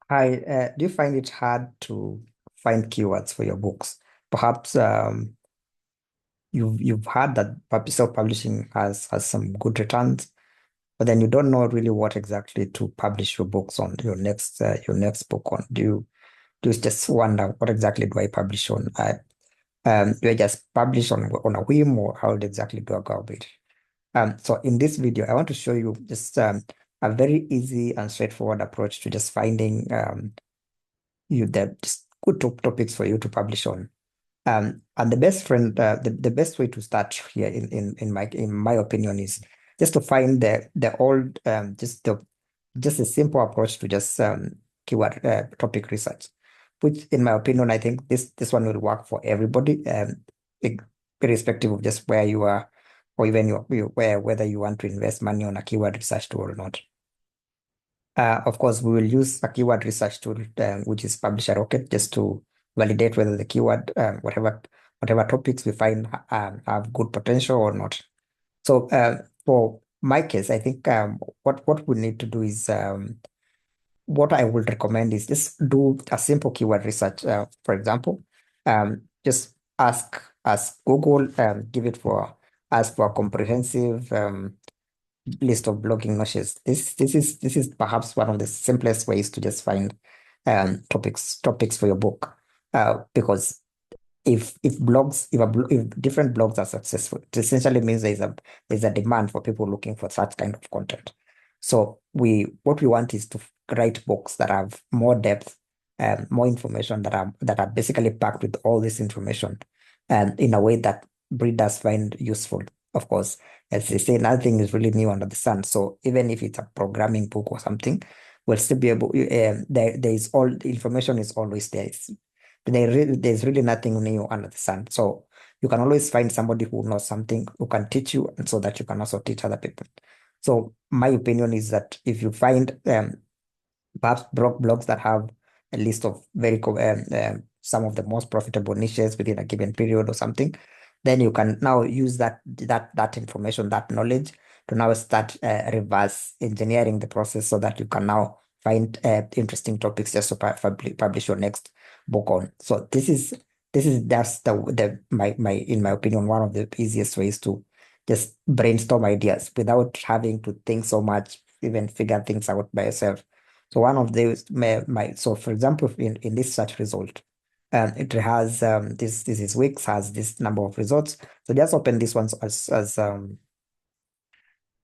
Hi, do you find it hard to find keywords for your books? Perhaps you've heard that self-publishing has some good returns, but then you don't know really what exactly to publish your books on, your next book on. Do you just wonder what exactly do I publish on? Do I just publish on a whim, or how exactly do I go about it? So in this video, I want to show you just a very easy and straightforward approach to just finding you the just good topics for you to publish on. And the best way to start here in my opinion is just to find the old just a simple approach to just keyword topic research, which in my opinion I think this one will work for everybody, like, irrespective of just where you are, or even whether you want to invest money on a keyword research tool or not. Of course, we will use a keyword research tool, which is Publisher Rocket, just to validate whether the keyword, whatever topics we find have good potential or not. So for my case, I think what we need to do is what I would recommend is just do a simple keyword research. For example, just ask Google, give it for ask for a comprehensive list of blogging niches. This is perhaps one of the simplest ways to just find topics for your book. Because if different blogs are successful, it essentially means there's a demand for people looking for such kind of content. So what we want is to write books that have more depth and more information, that are basically packed with all this information, and in a way that readers find useful. Of course, as they say, nothing is really new under the sun. So even if it's a programming book or something, we'll still be able. There is all the information is always there. There's really nothing new under the sun. So you can always find somebody who knows something, who can teach you, and so that you can also teach other people. So my opinion is that if you find perhaps blogs that have a list of some of the most profitable niches within a given period or something, then you can now use that information, that knowledge, to now start reverse engineering the process, so that you can now find interesting topics just to publish your next book on. So this is that's the my in my opinion, one of the easiest ways to just brainstorm ideas without having to think so much, even figure things out by yourself. So one of those, so for example, in this search result, it has this is Wix, has this number of results. So just open this one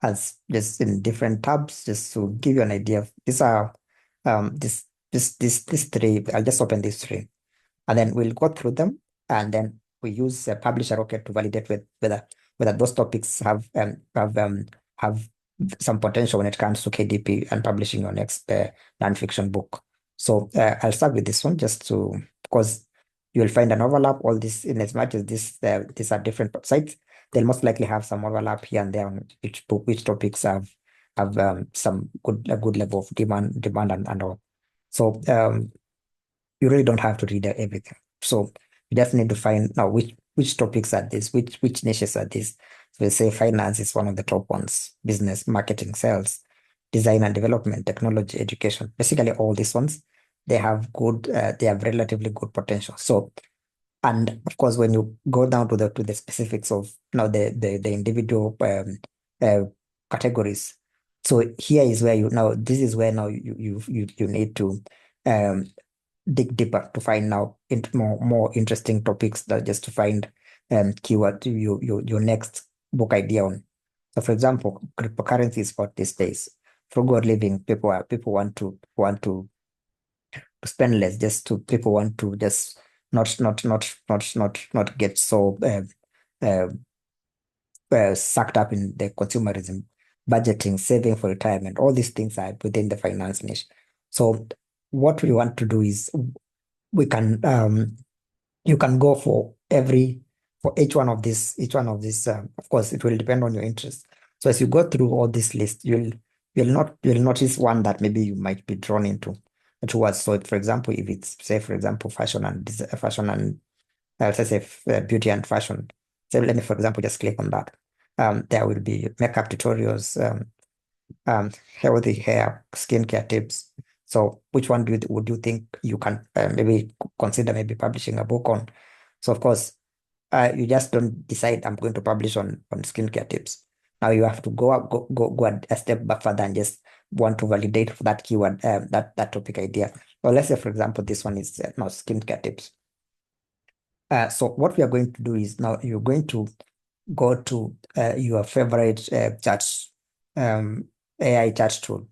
as just in different tabs, just to give you an idea of these are this three. I'll just open these three, and then we'll go through them, and then we use Publisher Rocket to validate whether those topics have some potential when it comes to KDP and publishing your next nonfiction book. So I'll start with this one, just to because you'll find an overlap. All this, in as much as these are different sites, they'll most likely have some overlap here and there on which book, which topics have some a good level of demand and all. So you really don't have to read everything. So you just need to find now which topics are this, which niches are this. So we say finance is one of the top ones, business, marketing, sales, design and development, technology, education. Basically, all these ones, they have relatively good potential. So, and of course, when you go down to the specifics of now the individual uh, categories. So here is where this is where now you need to um, dig deeper to find now into more interesting topics, that just to find keyword your next book idea on. So for example, cryptocurrency is hot these days. Frugal living, people want to spend less, just to people want to just not get so uh, sucked up in the consumerism, budgeting, saving for retirement. All these things are within the finance niche. So what we want to do is we can you can go for each one of these. Of course, it will depend on your interest. So as you go through all this list, you'll notice one that maybe you might be drawn towards. So for example, if it's, say, for example, fashion and let's say beauty and fashion. So let me, for example, just click on that. There will be makeup tutorials, healthy hair, skincare tips. So which one would you think you can maybe consider maybe publishing a book on? So of course, you just don't decide I'm going to publish on skincare tips. Now you have to go a step back further and just want to validate that keyword, that topic idea. Well, let's say, for example, this one is now skincare tips. So what we are going to do is now you're going to go to your favorite chat um, AI chat tool.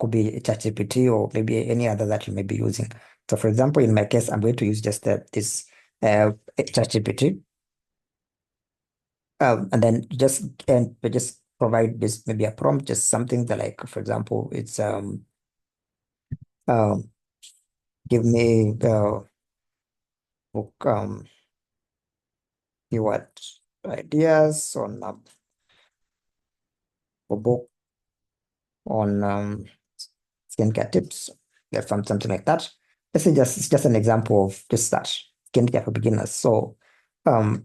Could be ChatGPT or maybe any other that you may be using. So, for example, in my case, I'm going to use just this ChatGPT, and then just provide this maybe a prompt, just something that like, for example, it's um, give me the book keyword ideas on a book on skincare tips, yeah, something like that. This is just it's just an example of just that skincare for beginners. So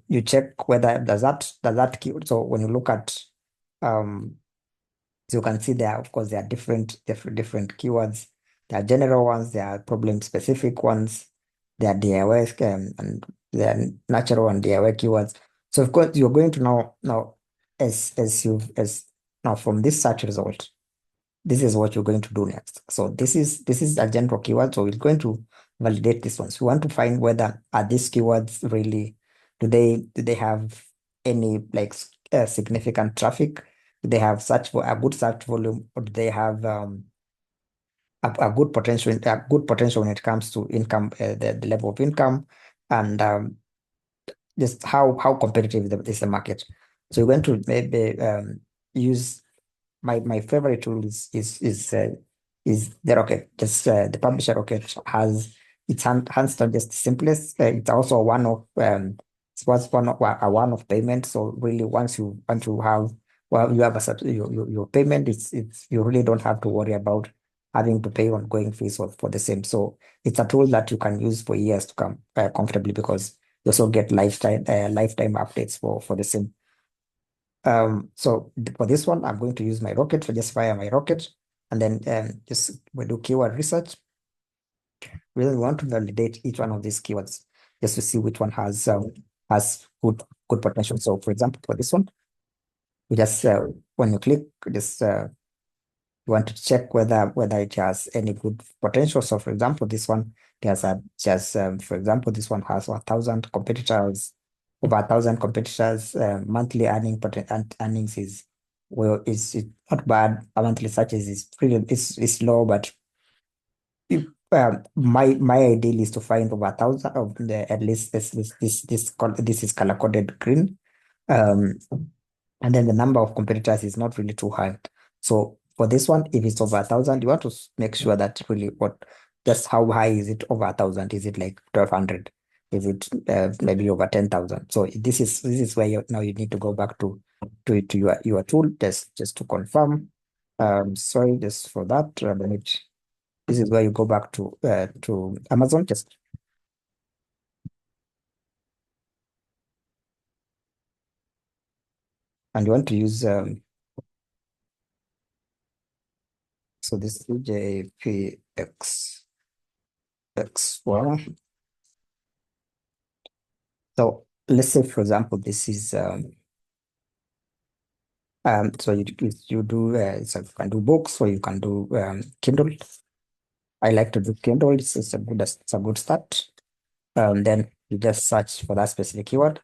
you check whether does that keyword. So when you look at so you can see there, of course, there are different keywords. There are general ones, there are problem specific ones, there are DIY and there are natural and DIY keywords. So of course you're going to now as now from this search result, this is what you're going to do next. So this is a general keyword. So we're going to validate this one. So we want to find whether are these keywords really do they have any like significant traffic? Do they have such for a good search volume, or do they have a good potential when it comes to income, the level of income, and just how competitive is the market? So you're going to maybe use my favorite tool is the Rocket. Just the publisher Rocket has it's hands down just the simplest. It's also it's what's one of payment. So really, once you want to have you have your payment, it's you really don't have to worry about having to pay ongoing fees for the same. So it's a tool that you can use for years to come comfortably, because you also get lifetime updates for the same. So for this one, I'm going to use my rocket. So just fire my rocket, and then just we do keyword research. We really want to validate each one of these keywords just to see which one has good potential. So for example, for this one, we just when you click, just you want to check whether it has any good potential. So for example, this one for example, this one has 1,000 competitors, over 1,000 competitors. Monthly earnings is well is not bad. Monthly searches is pretty is low, but my ideal is to find over 1,000 of the at least this is color coded green. Um, and then the number of competitors is not really too high. So for this one, if it's over 1,000, you want to make sure that really just how high is it over 1,000? Is it like 1,200? Is it maybe over 10,000? So this is where now you need to go back to your tool just to confirm. Sorry, just for that. This is where you go back to Amazon, just and you want to use so this JPX1. So let's say, for example, this is so you do so you can do books, or you can do Kindle. I like to do Kindle. It's a good start. Then you just search for that specific keyword.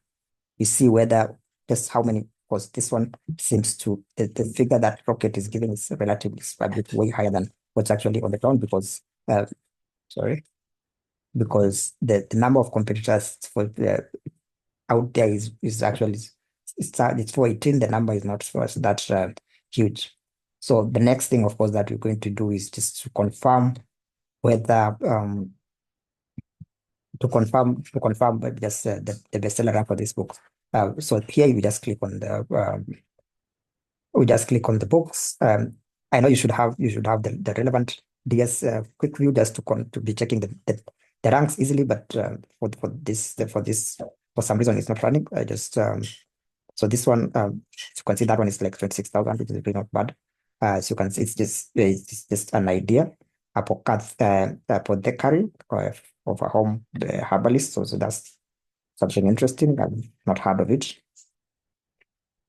You see whether just how many, because this one seems to the figure that Rocket is giving is relatively is a bit way higher than what's actually on the ground, because sorry, because the number of competitors for the out there is actually it's for 18. The number is not for us that huge. So the next thing, of course, that we're going to do is just to confirm whether just the bestseller rank for this book. So here you just click on the books. I know you should have the relevant DS quick view just to be checking the ranks easily, but for some reason it's not running. I just so this one, you can see that one is like 26,000, which is really not bad. So you can see it's just an idea. apothecary of a home herbalist. So that's something interesting. I've not heard of it.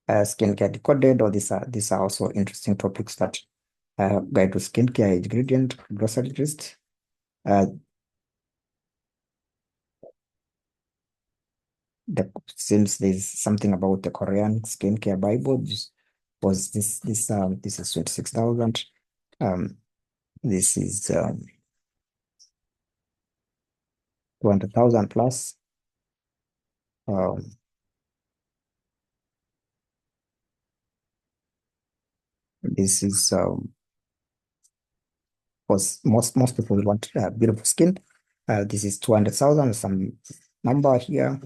Skincare decoded, or these are also interesting topics that guide to skincare ingredient, grocery list. Uh, Since there's something about the Korean skincare Bible, this is 26,000. Um, this is 200,000 plus. Um, this is because most people want beautiful skin. This is 200,000. Some number here.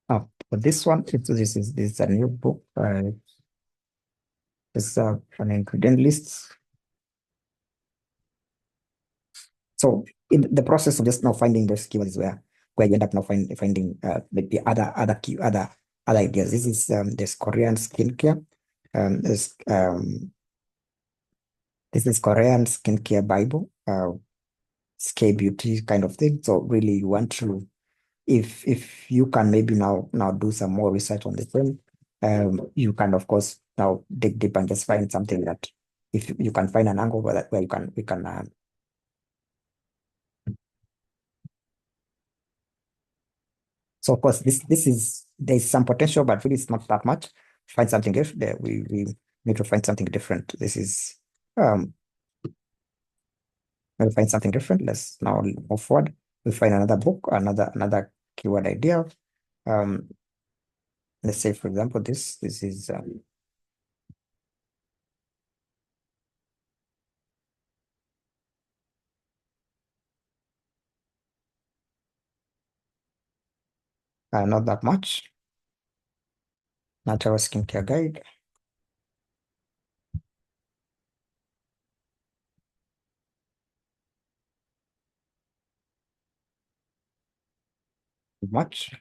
For this one, this is a new book. It's an ingredient list. So in the process of just now finding those keywords is where you end up now finding maybe other ideas. This is this Korean skincare. This this is Korean skincare Bible, K beauty kind of thing. So really, you want to, if you can maybe now do some more research on the film, you can of course now dig deep and just find something that, if you can find an angle where we can so of course this is, there's some potential, but really it's not that much. Find something different. We need to find something different. This is um we'll find something different. Let's now move forward. We'll find another book, another keyword idea. Um, let's say for example this is not that much. Natural skincare guide, much.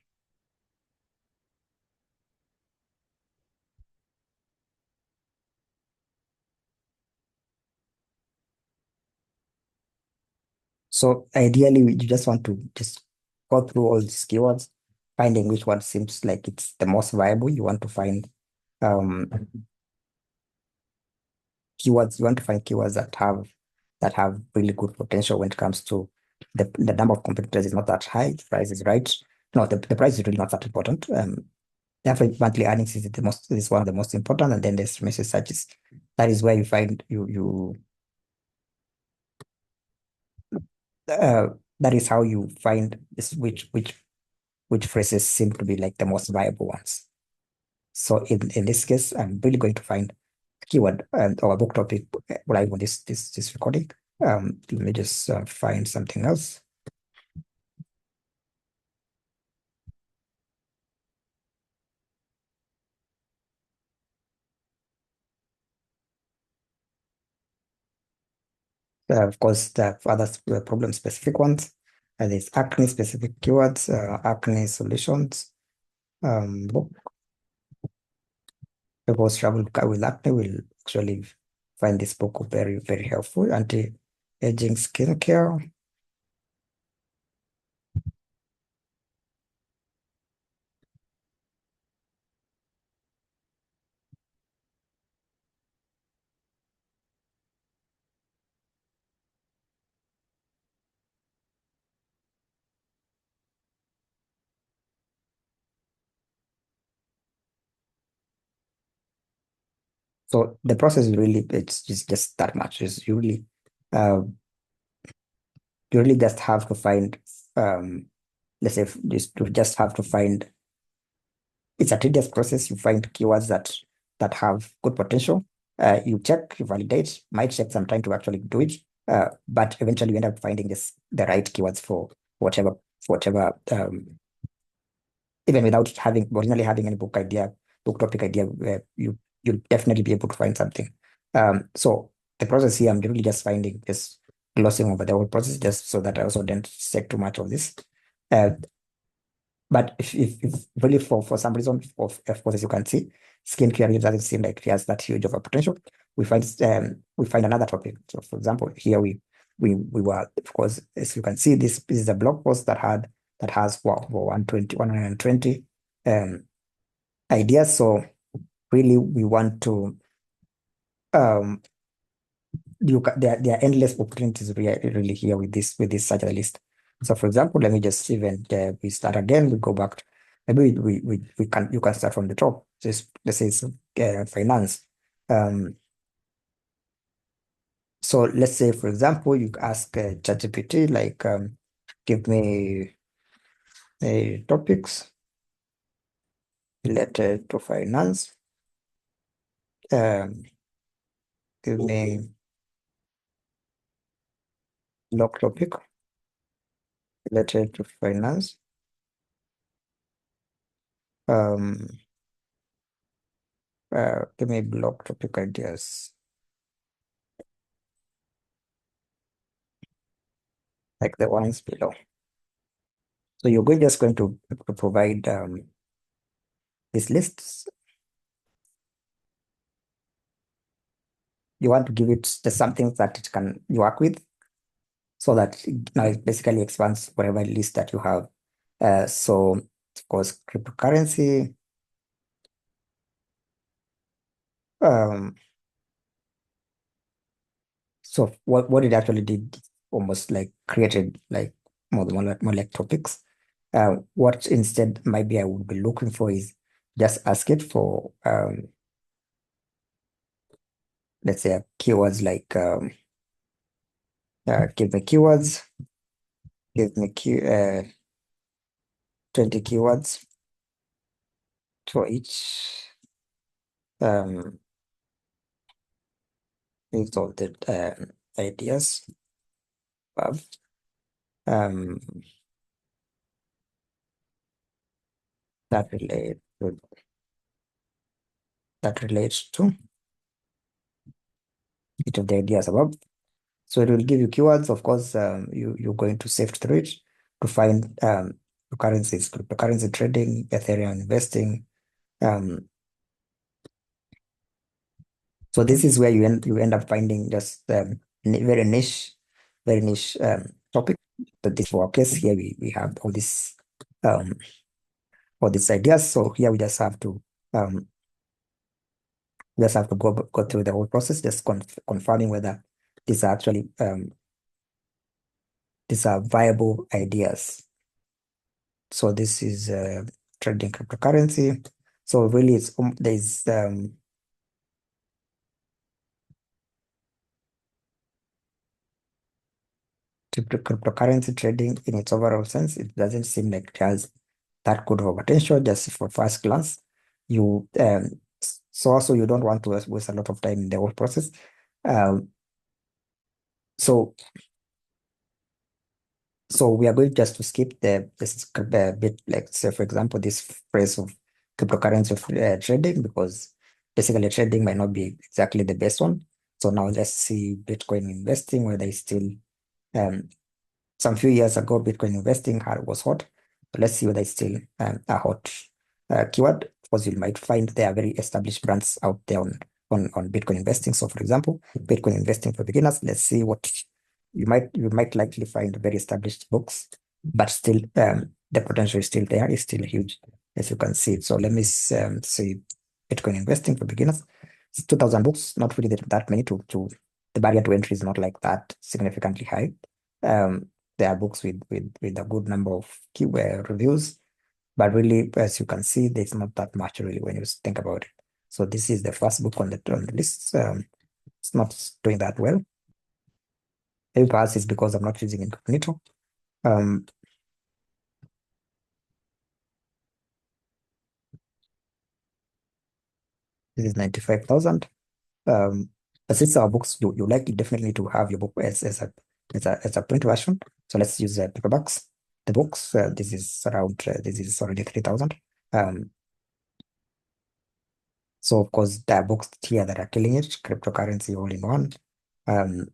So ideally, you just want to just go through all these keywords, finding which one seems like it's the most viable. You want to find um, keywords. You want to find keywords that have really good potential when it comes to the number of competitors is not that high. The price is right. No, the price is really not that important. The average monthly earnings is one of the most important, and then there's message searches. That is where you find uh, that is how you find this which phrases seem to be like the most viable ones. So in this case, I'm really going to find a keyword or a book topic live on this recording. Let me just find something else. Of course, the other problem specific ones. There's acne specific keywords, acne solutions. Book people struggle with acne will actually find this book very helpful. Anti-aging skincare. So the process is really, it's just that much. Is uh, you really just have to find let's say just to just have to find, it's a tedious process. You find keywords that have good potential. You check, you validate, might take some time to actually do it. But eventually you end up finding the right keywords for whatever whatever even without having originally having any book topic idea, where you'll definitely be able to find something. So the process here, I'm really just finding, just glossing over the whole process, just so that I also don't say too much of this. Uh, but if really for some reason, of course, as you can see, skincare really doesn't seem like it has that huge of a potential. we find another topic. So for example, here we were, of course, as you can see, this is a blog post that has what, 120 ideas. So really we want to there are endless opportunities really here with this such a list. So for example, let me just even we start again, we go back maybe we can you can start from the top. Just let's say it's finance. um so let's say for example you ask ChatGPT like give me topics related to finance. um Give me log topic related to finance. um Give me blog topic ideas like the ones below. So you're just going to provide these lists. You want to give it the something that it can work with, so that now it basically expands whatever list that you have. So of course, cryptocurrency. Um, so what it actually did, almost like created like more like topics. What instead maybe I would be looking for is just ask it for let's say keywords like give me keywords, give me 20 keywords for each um each of the ideas above. um that relate to, that relates to each of the ideas above. So it will give you keywords. Of course, you're going to sift through it to find currencies, cryptocurrency trading, Ethereum investing. Um, so this is where you end up finding just very niche topic. But this for our case here, we have um all these ideas. So here we um just have to go through the whole process, just confirming whether these are actually these are viable ideas. So this is trading cryptocurrency. So really, there's cryptocurrency trading in its overall sense. It doesn't seem like it has that good of a potential just for first glance. You so also you don't want to waste a lot of time in the whole process. Um, so So we are going just to skip this bit, like say for example, this phrase of cryptocurrency trading, because basically trading might not be exactly the best one. So now let's see Bitcoin investing, whether it's still um, some few years ago, Bitcoin investing was hot. So let's see whether it's still a hot keyword. Because you might find there are very established brands out there on Bitcoin investing. So for example, Bitcoin investing for beginners, let's see what you might likely find very established books, but still the potential is still there, is still huge, as you can see. So let me see Bitcoin investing for beginners. It's 2,000 books, not really that many to the barrier to entry is not like that significantly high. Um, there are books with a good number of keyword reviews, but really, as you can see, there's not that much really when you think about it. So this is the first book on the list. It's not doing that well. Maybe perhaps it's because I'm not using incognito. Um, this is 95,000. But since our books, you like it definitely to have your book as a print version. So let's use paperbacks. The books, this is already 3,000. Um, so of course there are books here that are killing it, cryptocurrency all in one. Um,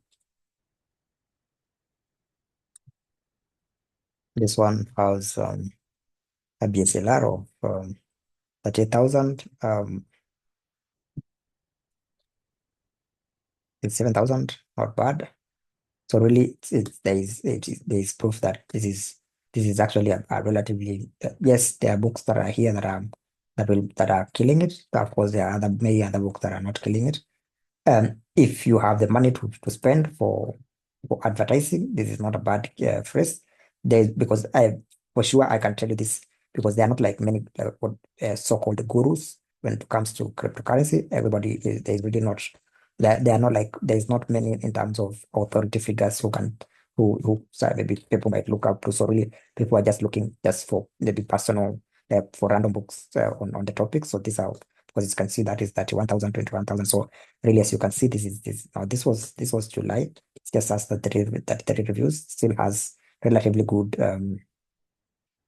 this one has a BSLR of 38,000. It's 7,000, not bad. So really, there is proof that this is actually a relatively yes. There are books that are here that are killing it. Of course, there are other many other books that are not killing it. If you have the money to spend for advertising, this is not a bad phrase. There's because I for sure I can tell you this because they are not like many so-called gurus when it comes to cryptocurrency. Everybody is there's really not they are not like there's not many in terms of authority figures who can who sorry, maybe people might look up to. So really, people are just looking just for maybe personal for random books on the topic. So these are because you can see that is 31,000, 21,000. So really, as you can see, this is this now this was July. It's just as the 30 reviews still has relatively good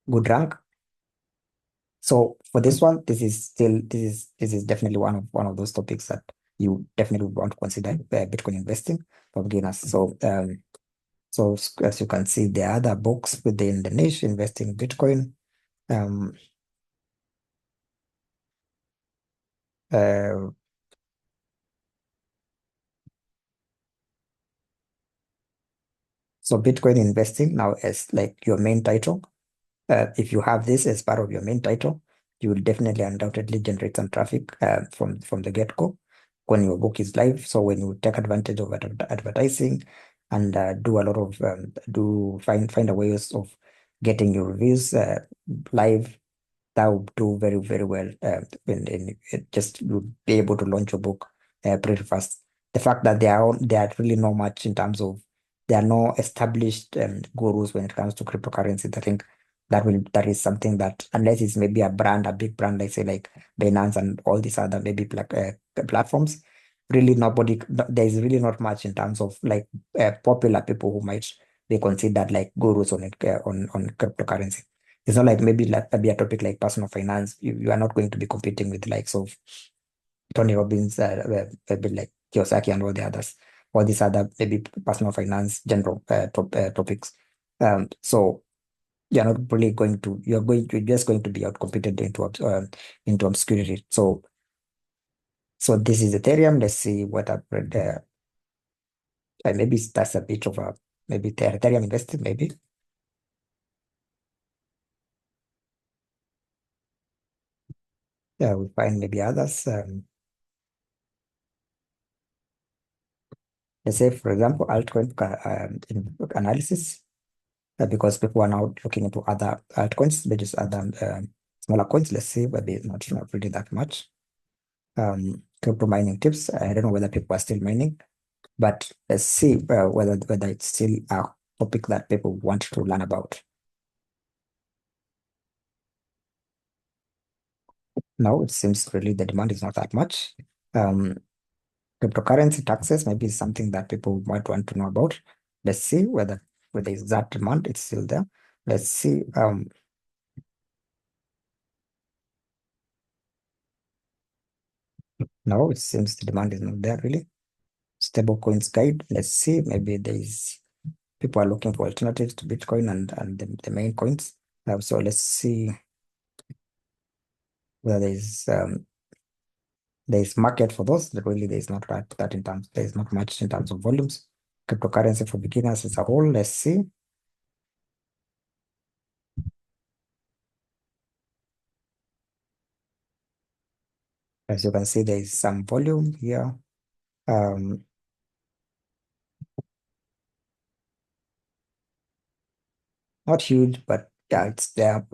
rank. So for this one, this is definitely one of those topics that you definitely want to consider Bitcoin investing for beginners. So as you can see, there are other books within the niche investing in Bitcoin. Um, uh, so Bitcoin investing now as like your main title. If you have this as part of your main title, you will definitely undoubtedly generate some traffic from the get-go when your book is live. So when you take advantage of advertising and do a lot of do find a ways of getting your reviews live, that would do very well. In it just you'll be able to launch your book pretty fast. The fact that there are really not much in terms of there are no established gurus when it comes to cryptocurrency. I think that is something that unless it's maybe a brand, a big brand, like say like Binance and all these other maybe platforms, really nobody. There is really not much in terms of like popular people who might be considered like gurus on it on cryptocurrency. It's not like maybe a topic like personal finance. You are not going to be competing with the likes of Tony Robbins, maybe like Kiyosaki and all the others, all these other maybe personal finance general topics. So you're not really going to you're just going to be outcompeted into obscurity. So this is Ethereum. Let's see what maybe that's a bit of a maybe Ethereum invested maybe. Yeah, we find maybe others. Let's say, for example, altcoin analysis, because people are now looking into other altcoins, which is other smaller coins. Let's see, but they're not really that much. Crypto mining tips. I don't know whether people are still mining, but let's see whether it's still a topic that people want to learn about. Now it seems really the demand is not that much. Um, Cryptocurrency taxes maybe is something that people might want to know about. Let's see whether is that demand it's still there. Let's see. Now it seems the demand is not there really. Stable coins guide. Let's see. Maybe there is people are looking for alternatives to Bitcoin and the main coins. So let's see whether there is market for those. But really, there is not that in terms. There is not much in terms of volumes. Cryptocurrency for beginners as a whole. Let's see. As you can see, there is some volume here. Um, Not huge, but yeah, it's there.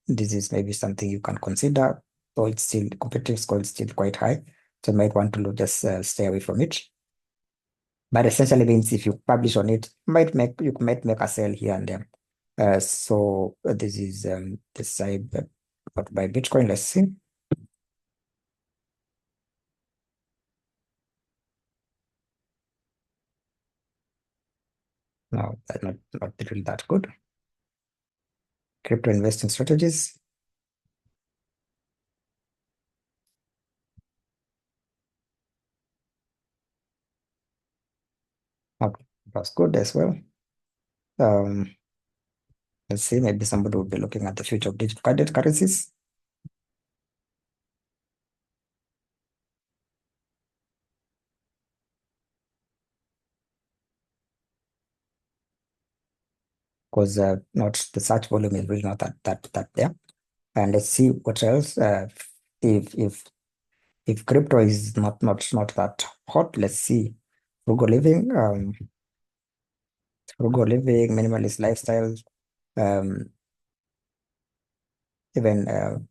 This is maybe something you can consider. So it's still competitive score is still quite high. So you might want to just stay away from it. But essentially means if you publish on it, you might make a sale here and there. This is the side bought by Bitcoin. Let's see. No, that's not really that good. Crypto investing strategies. Not that's good as well. Um, let's see. Maybe somebody would be looking at the future of digital currencies. because not the search volume is really not that there. And let's see what else. If if if crypto is not that hot, let's see frugal living, minimalist lifestyle, um, even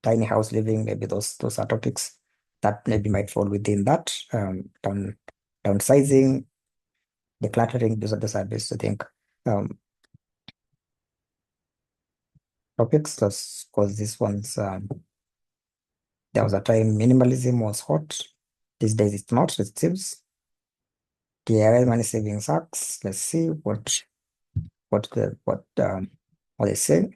tiny house living. Maybe those are topics that maybe might fall within that. Downsizing, decluttering. Those are best, I think. Um, Topics because this one's there was a time minimalism was hot. These days it's not. It seems DIY money saving sucks. Let's see what they say.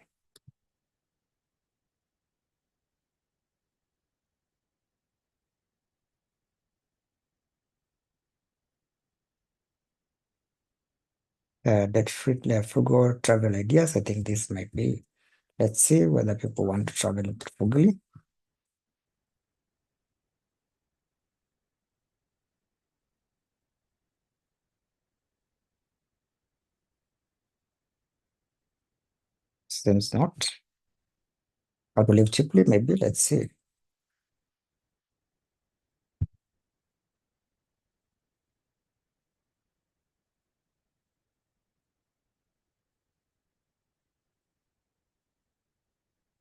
Debt free frugal travel ideas. I think this might be. Let's see whether people want to travel frugally. Seems not. How to live cheaply? Maybe. Let's see.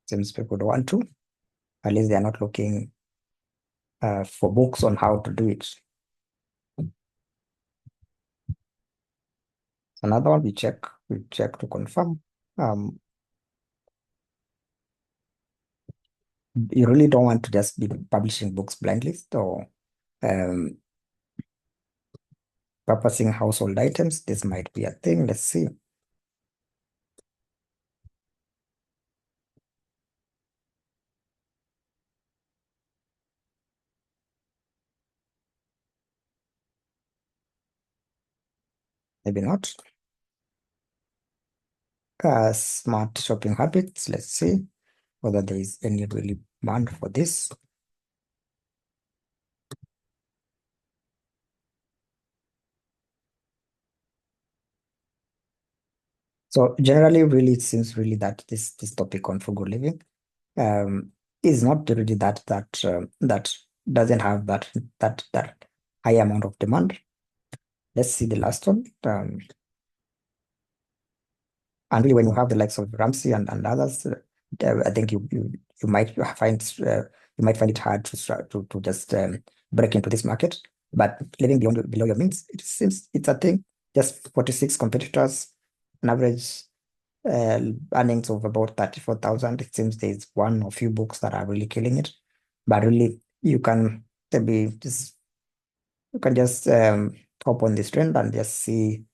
Seems people don't want to. At least they are not looking for books on how to do it. Another one we check to confirm. Um, you really don't want to just be publishing books blindly, so um, purposing household items. This might be a thing. Let's see. Maybe not. Smart shopping habits. Let's see whether there is any really demand for this. So generally, really, it seems really that this topic on frugal living um, is not really that doesn't have that high amount of demand. Let's see the last one. And really, when you have the likes of Ramsey and others, I think you might find you might find it hard to just break into this market. But living below your means, it seems it's a thing. Just 46 competitors, an average uh, earnings of about 34,000. It seems there's one or few books that are really killing it. But really, you can maybe just you can just hop on this trend and just see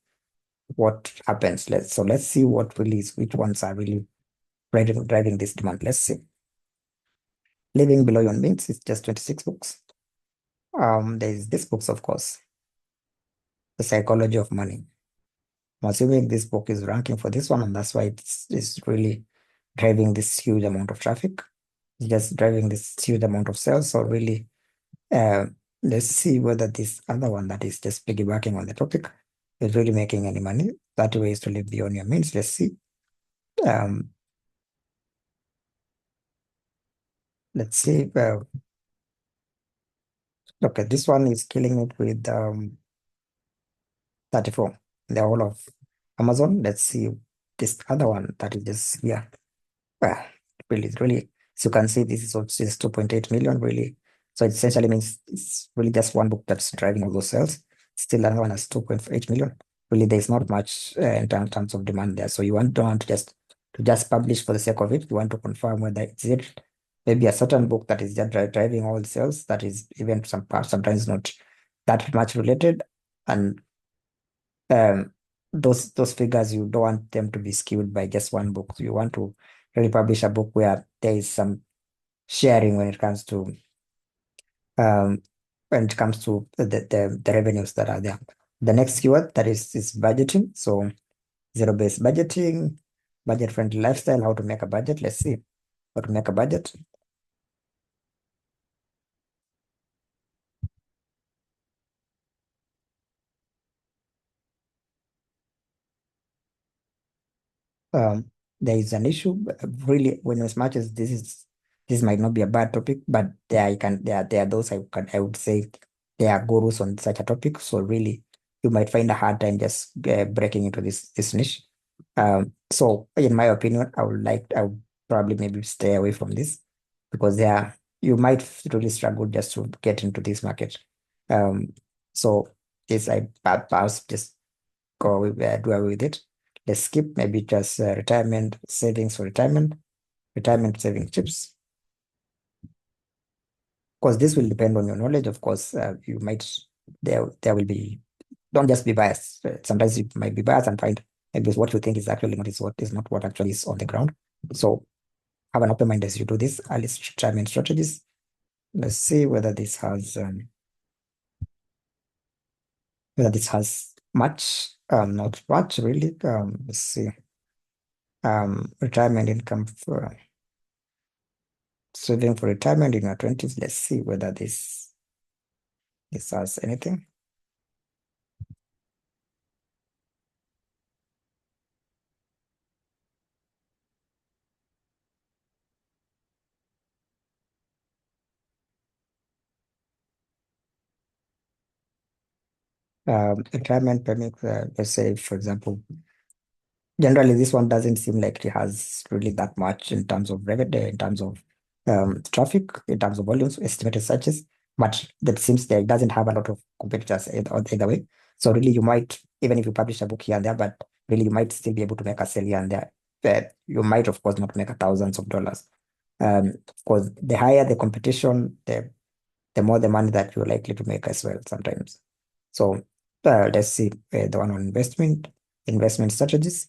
what happens. Let's see what really is, which ones are really driving this demand. Let's see. Living below your means is just 26 books. There's this books, of course, The Psychology of Money. I'm assuming this book is ranking for this one, and that's why it's really driving this huge amount of traffic. It's just driving this huge amount of sales. So really, uh, let's see whether this other one that is just piggybacking on the topic is really making any money. 30 ways to live beyond your means. Let's see. Um, let's see. Okay, this one is killing it with 34. The whole of Amazon. Let's see this other one that is just here. Well, really, as you can see, this is also just 2.8 million, really. So it essentially means it's really just one book that's driving all those sales. Still another one has 2.8 million. Really, there's not much in terms of demand there. So don't want to just publish for the sake of it. You want to confirm whether it's it maybe a certain book that is just driving all the sales that is even some parts sometimes not that much related. And um, those figures, you don't want them to be skewed by just one book. You want to really publish a book where there is some sharing um, when it comes to the revenues that are there. The next keyword that is budgeting. So zero-based budgeting, budget-friendly lifestyle, how to make a budget. Let's see how to make a budget. um, there is an issue. Really, when as much as this might not be a bad topic, but there are those I would say they are gurus on such a topic. So really, you might find a hard time just breaking into this niche. So in my opinion, I would probably maybe stay away from this because you might really struggle just to get into this market. Um, so this I perhaps just do away with it. Let's skip maybe just retirement savings for retirement saving tips. Of course, this will depend on your knowledge. Of course, you might there will be don't just be biased. Sometimes you might be biased and find maybe what you think is actually not is what is not what actually is on the ground. So have an open mind as you do this. Early retirement strategies. Let's see whether this has much. Not much really. Let's see. Retirement income for saving for retirement in your 20s. Let's see whether this has anything. Retirement permit, let's say, for example, generally this one doesn't seem like it has really that much in terms of revenue, in terms of traffic, in terms of volumes, estimated searches, but that seems that it doesn't have a lot of competitors either way. So really you might, even if you publish a book here and there, but really you might still be able to make a sale here and there. But you might, of course, not make thousands of dollars. Of course, the higher the competition, the more the money that you're likely to make as well sometimes. So let's see the one on investment strategies.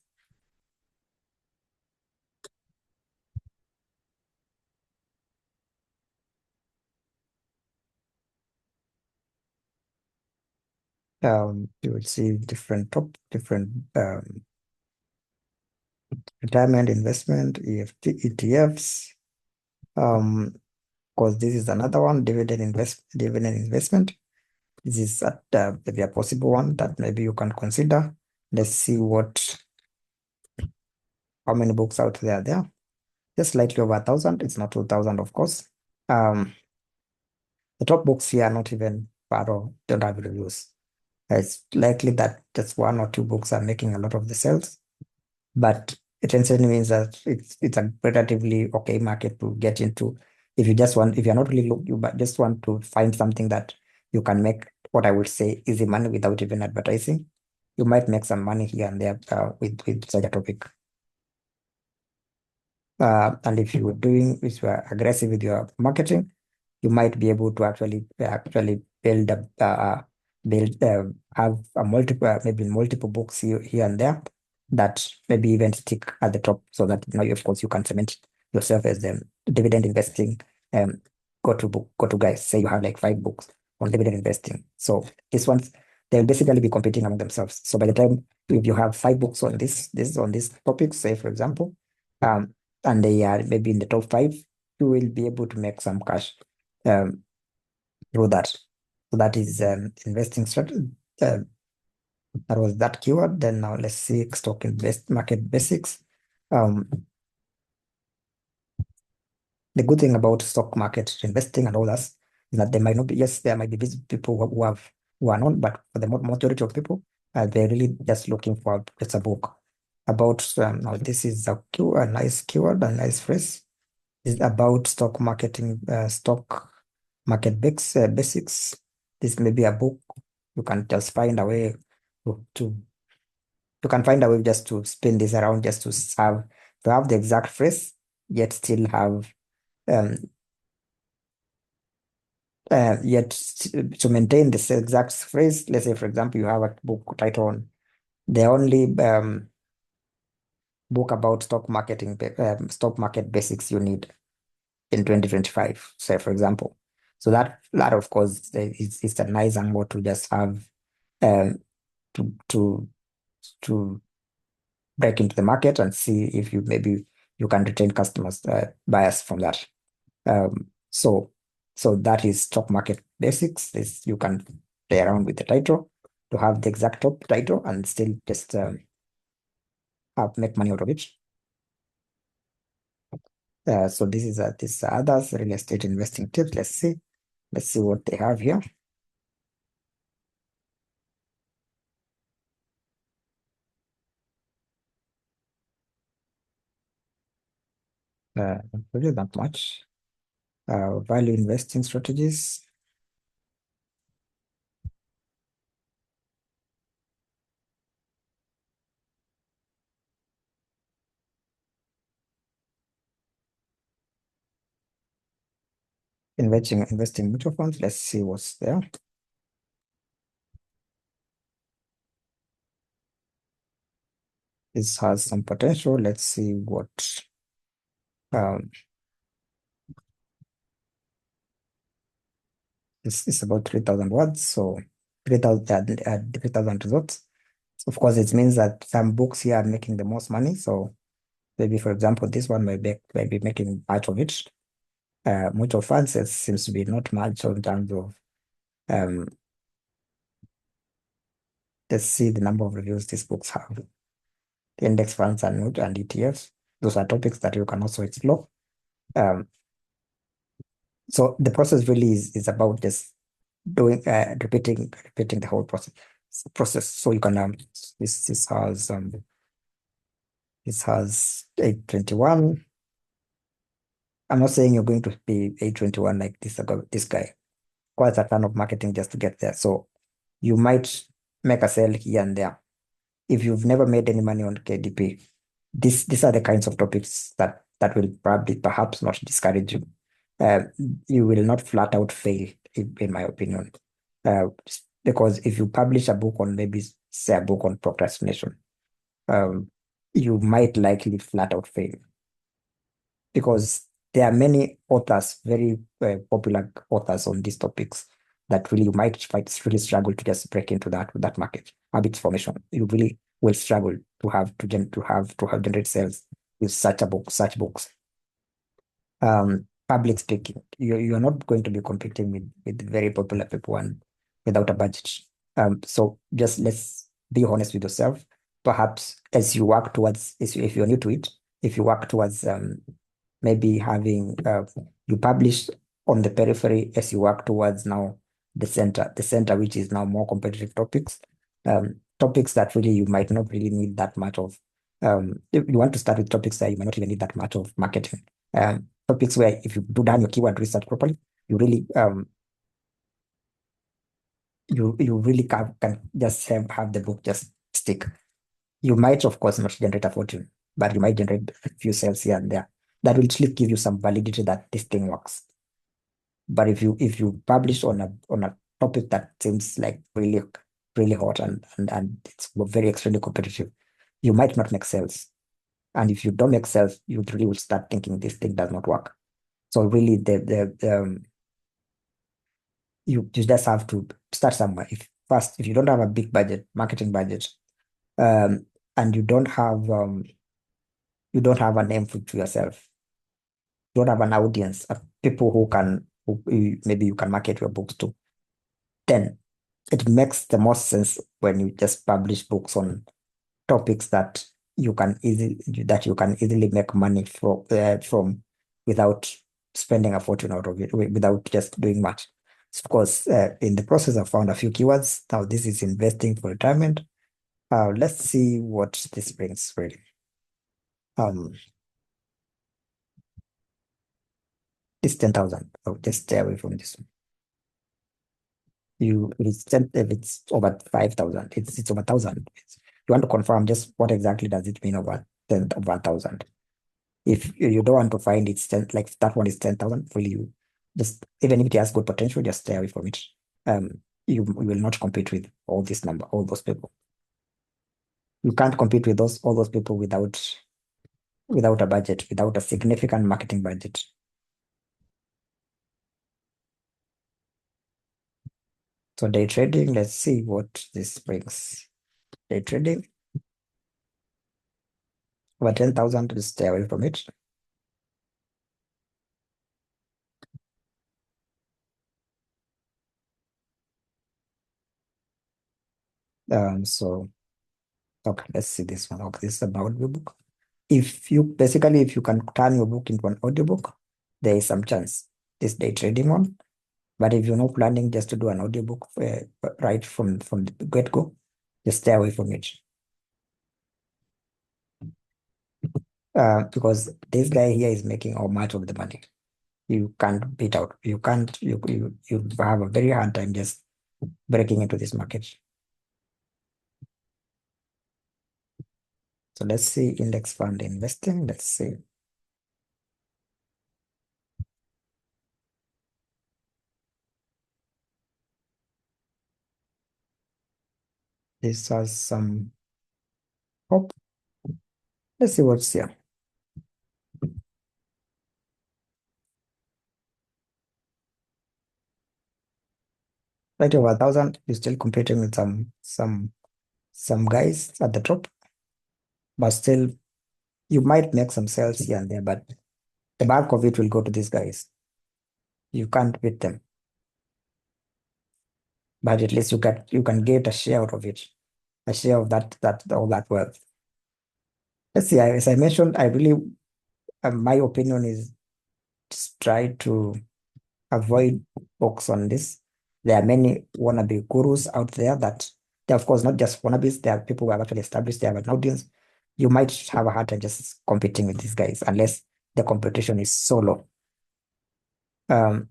You will see different retirement investment, ETFs. Because this is another one, dividend investment. This is maybe a possible one that maybe you can consider. Let's see how many books out there. Just slightly over 1,000. It's not 2,000, of course. Um, the top books here are not even part of don't have reviews. It's likely that just one or two books are making a lot of the sales, but it essentially means that it's a relatively okay market to get into. If you're not really looking, but just want to find something that you can make what I would say easy money without even advertising, you might make some money here and there with such a topic. And if you are aggressive with your marketing, you might be able to actually build have a multiple maybe multiple books here and there that maybe even stick at the top so that now of course you can cement yourself as the dividend investing um go to guys. Say you have like 5 books on dividend investing. So these ones they'll basically be competing among themselves. So by the time if you have 5 books on this topic, say for example, um and they are maybe in the top 5, you will be able to make some cash um, through that. So that is investing strategy. Uh, that was that keyword. Then now let's see stock invest market basics. Um, the good thing about stock market investing and all that is that there might not be, yes, there might be these people who are known, but for the majority of people, they're really just looking for just a book about. Now this is a nice keyword, a nice phrase. Is about stock market basics. This may be a book. You can just find a way to you can find a way just to spin this around just to have the exact phrase, yet still have um yet to maintain this exact phrase. Let's say, for example, you have a book title on the only book about stock market basics you need in 2025, say for example. So that of course is a nice angle to just have um to to to break into the market and see if you can retain customers buyers from that. So that is stock market basics. This you can play around with the title to have the exact top title and still just make money out of it. So this others real estate investing tips. Let's see what they have here. Not really that much. Value investing strategies. Investing mutual funds. Let's see what's there. This has some potential. Let's see what um it's about 3,000 words. So 3,000 results. So of course, it means that some books here are making the most money. So maybe, for example, this one may be making part of it. Mutual funds, it seems to be not much in terms of um let's see the number of reviews these books have. The index funds and ETFs. Those are topics that you can also explore. Um, so the process really is about just repeating the whole process. So you can this has 821. I'm not saying you're going to be 821 like this guy. Quite a ton of marketing just to get there. So you might make a sale here and there. If you've never made any money on KDP, these are the kinds of topics that will probably perhaps not discourage you. Uh, you will not flat out fail, in my opinion. Uh, because if you publish a book on maybe say a book on procrastination, um, you might likely flat out fail because there are many authors, very popular authors on these topics that really you might really struggle to just break into that market. Habits formation, you really will struggle to have generate sales with such books. Public speaking, you're not going to be competing with very popular people and without a budget. So just let's be honest with yourself. Perhaps as you work towards, if you're new to it, if you work towards maybe having you publish on the periphery as you work towards now the center, which is now more competitive topics, topics that really you might not really need that much of. If you want to start with topics that you might not even need that much of marketing. Topics where if you do done your keyword research properly, you really you really can just have the book just stick. You might, of course, not generate a fortune, but you might generate a few sales here and there. That will at least give you some validity that this thing works. But if you publish on a topic that seems like really hot and it's very extremely competitive, you might not make sales. And if you don't make sales, you really will start thinking this thing does not work. So really, you just have to start somewhere. If you don't have a big budget, marketing budget, um, and you don't have a name to yourself, you don't have an audience of people maybe you can market your books to, then it makes the most sense when you just publish books on topics that you can easily make money from without spending a fortune out of it, without just doing much. So of course, in the process, I found a few keywords. Now this is investing for retirement. Let's see what this brings really. Um, this 10,000. Oh, just stay away from this one. If it's over 5,000, it's over 1,000. You want to confirm just what exactly does it mean over 1,000. If you don't want to find it's 10, like that one is 10,000, really, you just, even if it has good potential, just stay away from it. Um, you will not compete with all those people. You can't compete with all those people without a budget, without a significant marketing budget. So day trading, let's see what this brings. Day trading, over 10,000, just stay away from it. So Okay, let's see this one. Okay, this is about your book. If you basically, if you can turn your book into an audiobook, there is some chance this day trading one. But if you're not planning just to do an audiobook right from the get-go, just stay away from it. Because this guy here is making all much of the money. You can't beat out. You can't. You have a very hard time just breaking into this market. So let's see index fund investing. Let's see. This has some hope. Let's see what's here. Right over 1,000. You're still competing with some guys at the top, but still you might make some sales here and there, but the bulk of it will go to these guys. You can't beat them, but at least you can get a share out of it, a share of that all that wealth. Let's see. As I mentioned, I really my opinion is just try to avoid books on this. There are many wannabe gurus out there that they're, of course, not just wannabes. There are people who have actually established, they have an audience. You might have a hard time just competing with these guys unless the competition is so low. Um,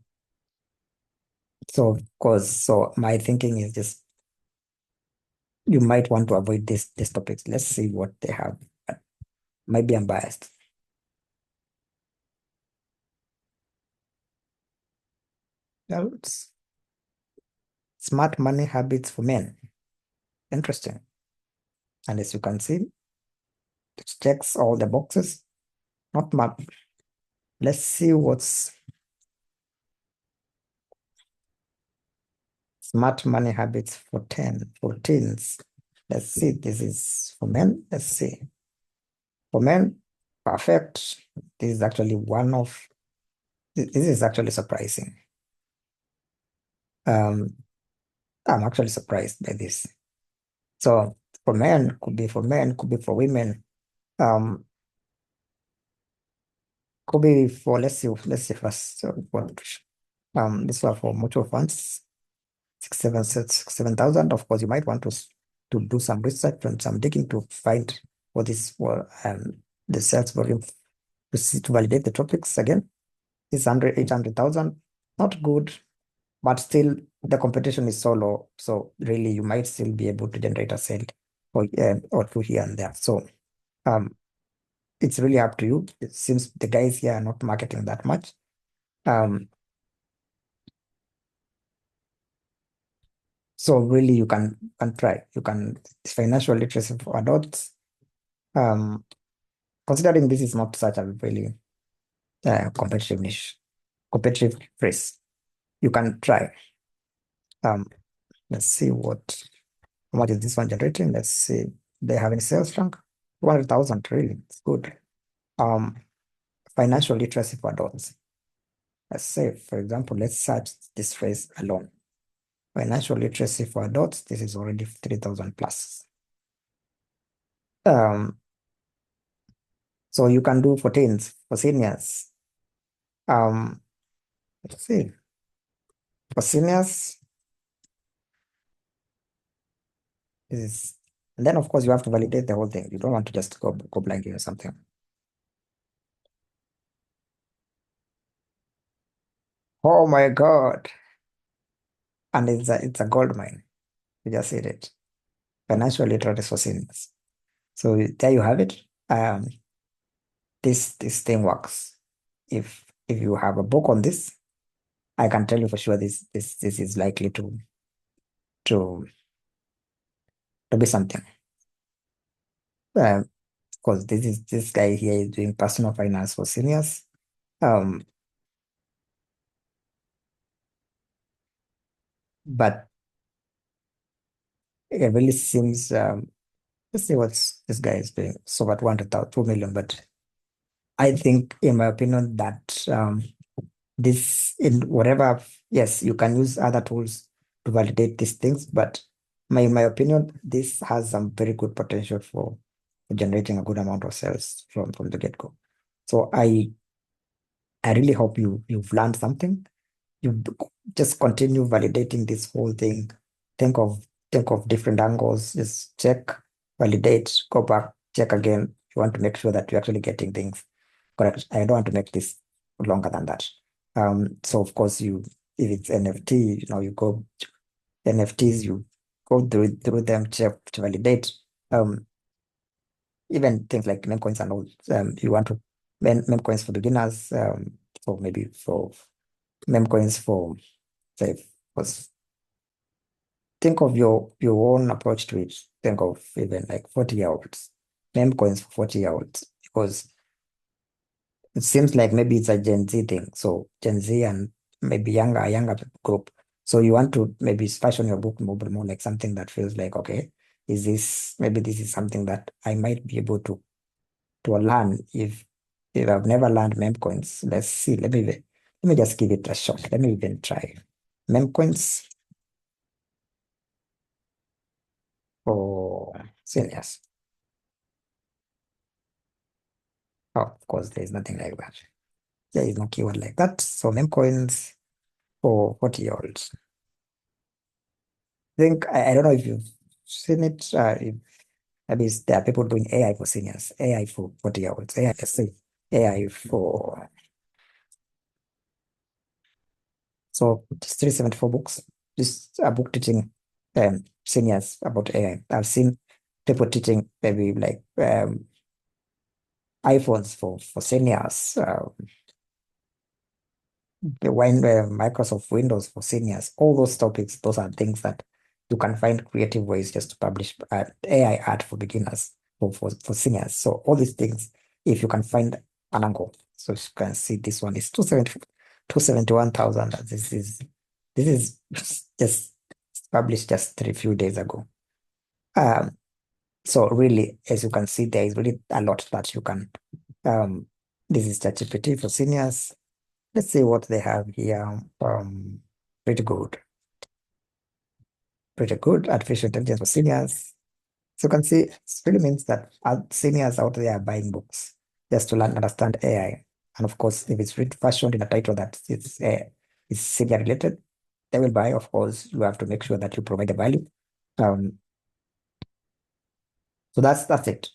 so of course, so my thinking is just you might want to avoid these topics. Let's see what they have. Maybe I'm biased. Well, it's smart money habits for men. Interesting. And as you can see, it checks all the boxes. Not much. Let's see what's smart money habits for teens. Let's see. This is for men. Let's see. For men, perfect. This is actually this is actually surprising. Um, I'm actually surprised by this. So for men, could be for women. Um, could be for let's see first. So what this one for mutual funds, 7,000. Of course, you might want to do some research and some digging to find what is the sales volume to see to validate the topics again. It's 800,000. Not good, but still the competition is so low. So really, you might still be able to generate a sale or two here and there. So um, it's really up to you. It seems the guys here are not marketing that much. Um, so really, you can try. You can financial literacy for adults. Um, considering this is not such a really competitive niche, competitive race, you can try. Um, let's see how much is this one generating. Let's see. They have any sales rank? 200,000, really. It's good. Um, financial literacy for adults. Let's say, for example, let's search this phrase alone. Financial literacy for adults. This is already 3,000 plus. Um, so you can do for teens, for seniors. Um, let's see. For seniors, this is, and then of course you have to validate the whole thing. You don't want to just go blindly or something. Oh my God. And it's a gold mine. You just said it. Financial literacy for seniors. So there you have it. This thing works. If you have a book on this, I can tell you for sure this is likely to to be something. Because this guy here is doing personal finance for seniors. Um, but it really seems let's see what this guy is doing. So about 100,000, 2 million. But I think, in my opinion, that this in whatever, yes, you can use other tools to validate these things, but In my opinion, this has some very good potential for generating a good amount of sales from the get-go. So I really hope you've learned something. You just continue validating this whole thing. Think of think of different angles. Just check, validate, go back, check again. You want to make sure that you're actually getting things correct. I don't want to make this longer than that. So of course if it's NFT, you go NFTs, you go through them, check to validate. Um, Even things like meme coins and all. You want to meme coins for beginners. For maybe for meme coins for say was think of your own approach to it. Think of even like 40-year-olds, meme coins for 40-year-olds, because it seems like maybe it's a Gen Z thing. So Gen Z and maybe younger group. So you want to maybe fashion your book more like something that feels like, okay, maybe this is something that I might be able to learn if I've never learned meme coins. Let's see. Let me just give it a shot. Let me even try meme coins for seniors. Oh, of course, there is nothing like that. There is no keyword like that. So meme coins for 40-year-olds. I don't know if you've seen it. Maybe there are people doing AI for seniors, AI for 40-year-olds, AI, let's say, AI for so just 374 books. This a book teaching seniors about AI. I've seen people teaching maybe like iPhones for seniors, Microsoft Windows for seniors, all those topics, those are things that you can find creative ways just to publish AI art for beginners, for seniors. So all these things, if you can find an angle. So you can see this one is 271,000. This is just published just a few days ago. Um, so really, as you can see, there is really a lot that you can, um, this is ChatGPT for seniors. Let's see what they have here. Pretty good. Pretty good. Artificial intelligence for seniors. So you can see it really means that seniors out there are buying books just to learn, understand AI. And of course, if it's fashioned in a title that is senior related, they will buy. Of course, you have to make sure that you provide the value. Um, so that's it.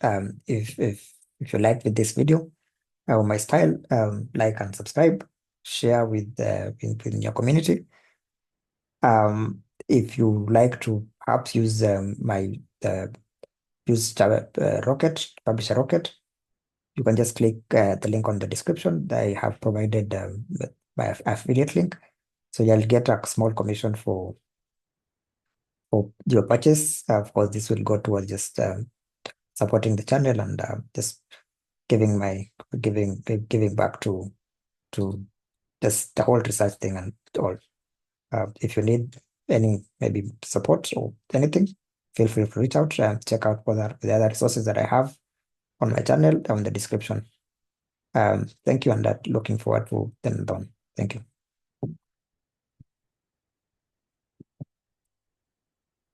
If you liked with this video, my style, like and subscribe, share with your community. If you like to perhaps use my use Rocket, publish a Rocket, you can just click the link on the description. I have provided my affiliate link, so you'll get a small commission for your purchase. Of course, this will go towards just supporting the channel and just giving back to just the whole research thing and all. If you need any maybe support or anything, feel free to reach out and check out the other resources that I have on my channel down in the description. Thank you, and looking forward to them done. Thank you.